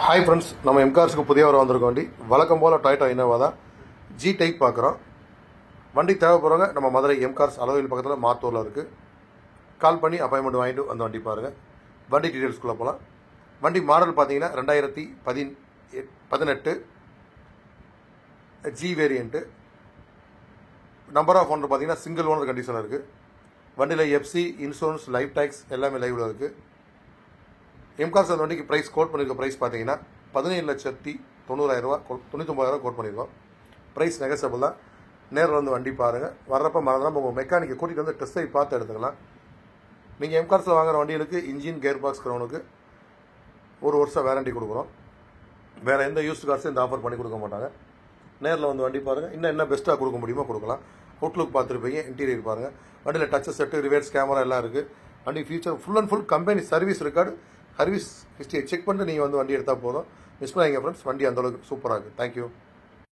Hi friends, நம்ம எம்கார்ஸுக்கு புதிய வர வந்திருக்கோம். வண்டி வழக்கம் போல் டொயோட்டா இனோவா தான். ஜி டைப் பார்க்குறோம். வண்டி தேவைப்படுறவங்க நம்ம மதுரை எம்கார்ஸ் அளவில் பக்கத்தில் மாத்தூரில் இருக்குது. கால் பண்ணி அப்பாயின்மெண்ட் வாங்கிட்டு அந்த வண்டி பாருங்கள். வண்டி டீட்டெயில்ஸ்குள்ளே போகலாம். வண்டி மாடல் பார்த்தீங்கன்னா 2018 G variant. Number of owner பார்த்தீங்கன்னா சிங்கிள் ஓனர் கண்டிஷனில் இருக்குது. வண்டியில் எஃப்சி, இன்சூரன்ஸ், லைஃப் டேக்ஸ் எல்லாமே லைவில் இருக்குது. எம்கார்ஸ் அந்த வண்டிக்கு ப்ரைஸ் கோட் பண்ணியிருக்க ப்ரைஸ் பார்த்தீங்கன்னா 17,90,000 99,000 கோட் பண்ணியிருக்கோம். ப்ரைஸ் நெகசபிள் தான். நேரில் வந்து வண்டி பாருங்கள். வர்றப்போ மறந்துடாமல் உங்கள் மெக்கானிக்கை கூட்டிகிட்டு வந்து டெஸ்ட் ட்ரைவ் பார்த்து எடுத்துக்கலாம். நீங்கள் எம்கார்ஸில் வாங்குகிற வண்டிகளுக்கு இன்ஜின், கேர் பாக்ஸ், கிரௌனுக்கு 1 வருஷம் வேரண்டி கொடுக்குறோம். வேறு எந்த யூஸ்டு கார்ஸும் இந்த ஆஃபர் பண்ணி கொடுக்க மாட்டாங்க. நேரில் வந்து வண்டி பாருங்கள். இன்னும் என்ன பெஸ்ட்டாக கொடுக்க முடியுமோ கொடுக்கலாம். அவுட்லுக் பார்த்துருப்பீங்க, இன்டீரியர் பாருங்கள். வண்டியில் டச் செட்டு, ரிவர்ஸ் கேமரா எல்லாம் இருக்குது. வண்டி future full and full company service record, service ஹிஸ்ட்ரியை செக் பண்ணிட்டு நீங்கள் வந்து வண்டி எடுத்தால் போதும். மிஸ் பண்ணாதீங்க ஃப்ரெண்ட்ஸ். வண்டி அந்தளவுக்கு சூப்பராக இருக்குது. தேங்க்யூ.